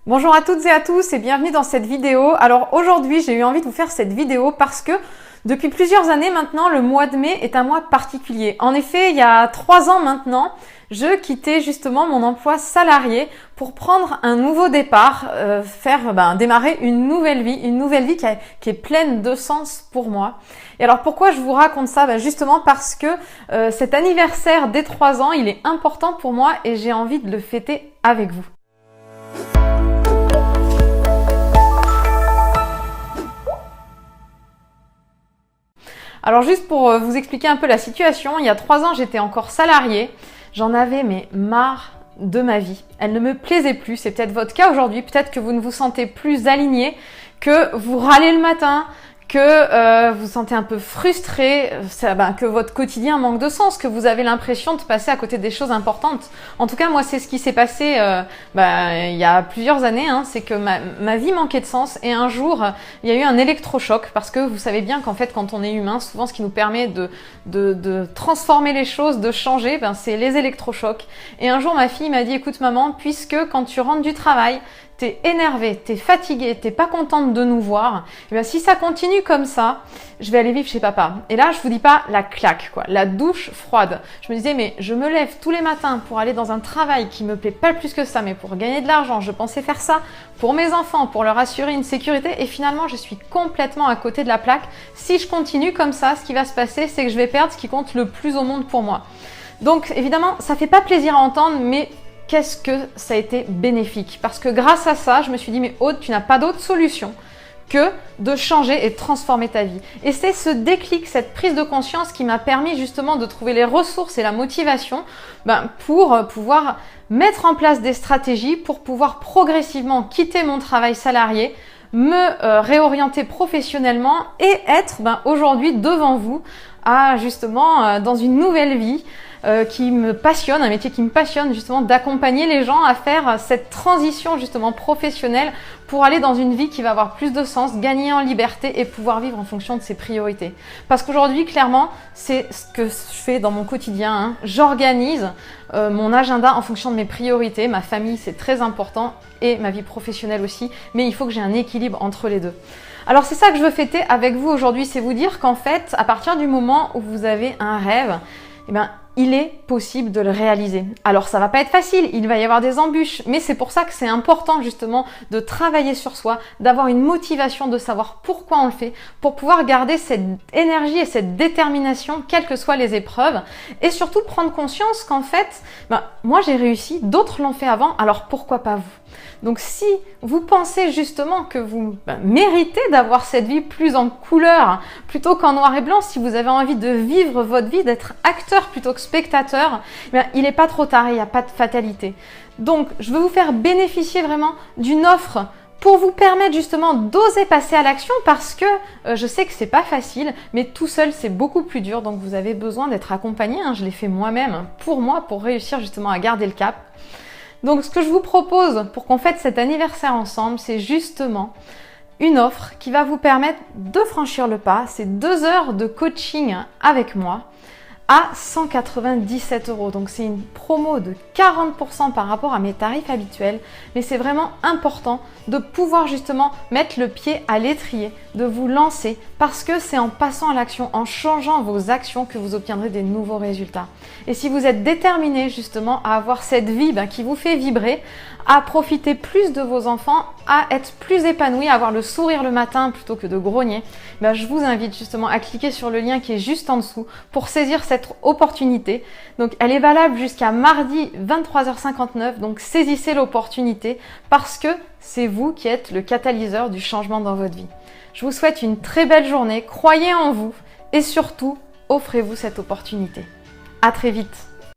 Bonjour à toutes et à tous et bienvenue dans cette vidéo. Alors aujourd'hui, j'ai eu envie de vous faire cette vidéo parce que depuis plusieurs années maintenant, le mois de mai est un mois particulier. En effet, il y a 3 ans maintenant, je quittais justement mon emploi salarié pour prendre un nouveau départ, démarrer une nouvelle vie qui est pleine de sens pour moi. Et alors pourquoi je vous raconte ça? Justement parce que cet anniversaire des 3 ans, il est important pour moi et j'ai envie de le fêter avec vous. Alors juste pour vous expliquer un peu la situation, il y a 3 ans, j'étais encore salariée. J'en avais marre de ma vie. Elle ne me plaisait plus. C'est peut-être votre cas aujourd'hui. Peut-être que vous ne vous sentez plus aligné, que vous râlez le matin, que vous vous sentez un peu frustré, que votre quotidien manque de sens, que vous avez l'impression de passer à côté des choses importantes. En tout cas, moi, c'est ce qui s'est passé il y a plusieurs années. C'est que ma vie manquait de sens et un jour, il y a eu un électrochoc parce que vous savez bien qu'en fait, quand on est humain, souvent, ce qui nous permet de transformer les choses, de changer, c'est les électrochocs. Et un jour, ma fille m'a dit, écoute maman, puisque quand tu rentres du travail, t'es énervée, t'es fatiguée, t'es pas contente de nous voir, et bien si ça continue comme ça, je vais aller vivre chez papa. Et là, je vous dis pas la claque, la douche froide. Je me disais, mais je me lève tous les matins pour aller dans un travail qui me plaît pas plus que ça, mais pour gagner de l'argent. Je pensais faire ça pour mes enfants, pour leur assurer une sécurité, et finalement, je suis complètement à côté de la plaque. Si je continue comme ça, ce qui va se passer, c'est que je vais perdre ce qui compte le plus au monde pour moi. Donc, évidemment, ça fait pas plaisir à entendre, mais qu'est-ce que ça a été bénéfique? Parce que grâce à ça, je me suis dit, mais Aude, tu n'as pas d'autre solution que de changer et de transformer ta vie. Et c'est ce déclic, cette prise de conscience qui m'a permis justement de trouver les ressources et la motivation pour pouvoir mettre en place des stratégies pour pouvoir progressivement quitter mon travail salarié, me réorienter professionnellement et être aujourd'hui devant vous dans une nouvelle vie qui me passionne, un métier qui me passionne justement d'accompagner les gens à faire cette transition justement professionnelle pour aller dans une vie qui va avoir plus de sens, gagner en liberté et pouvoir vivre en fonction de ses priorités. Parce qu'aujourd'hui, clairement, c'est ce que je fais dans mon quotidien. J'organise mon agenda en fonction de mes priorités. Ma famille, c'est très important et ma vie professionnelle aussi, mais il faut que j'ai un équilibre entre les deux. Alors c'est ça que je veux fêter avec vous aujourd'hui, c'est vous dire qu'en fait, à partir du moment où vous avez un rêve, il est possible de le réaliser. Alors ça va pas être facile, il va y avoir des embûches, mais c'est pour ça que c'est important justement de travailler sur soi, d'avoir une motivation, de savoir pourquoi on le fait, pour pouvoir garder cette énergie et cette détermination, quelles que soient les épreuves, et surtout prendre conscience qu'en fait, moi j'ai réussi, d'autres l'ont fait avant, alors pourquoi pas vous? Donc si vous pensez justement que vous méritez d'avoir cette vie plus en couleur plutôt qu'en noir et blanc, si vous avez envie de vivre votre vie, d'être acteur plutôt que spectateur, il n'est pas trop tard, il n'y a pas de fatalité. Donc je veux vous faire bénéficier vraiment d'une offre pour vous permettre justement d'oser passer à l'action parce que je sais que c'est pas facile, mais tout seul c'est beaucoup plus dur, donc vous avez besoin d'être accompagné. Je l'ai fait moi-même pour réussir justement à garder le cap. Donc ce que je vous propose pour qu'on fête cet anniversaire ensemble, c'est justement une offre qui va vous permettre de franchir le pas. C'est 2 heures de coaching avec moi à 197 €. Donc c'est une promo de 40% par rapport à mes tarifs habituels, mais c'est vraiment important de pouvoir justement mettre le pied à l'étrier, de vous lancer, parce que c'est en passant à l'action, en changeant vos actions que vous obtiendrez des nouveaux résultats. Et si vous êtes déterminé justement à avoir cette vie qui vous fait vibrer, à profiter plus de vos enfants, à être plus épanoui, à avoir le sourire le matin plutôt que de grogner, je vous invite justement à cliquer sur le lien qui est juste en dessous pour saisir cette opportunité. Donc elle est valable jusqu'à mardi 23h59, donc saisissez l'opportunité parce que c'est vous qui êtes le catalyseur du changement dans votre vie. Je vous souhaite une très belle journée, croyez en vous et surtout, offrez-vous cette opportunité. À très vite.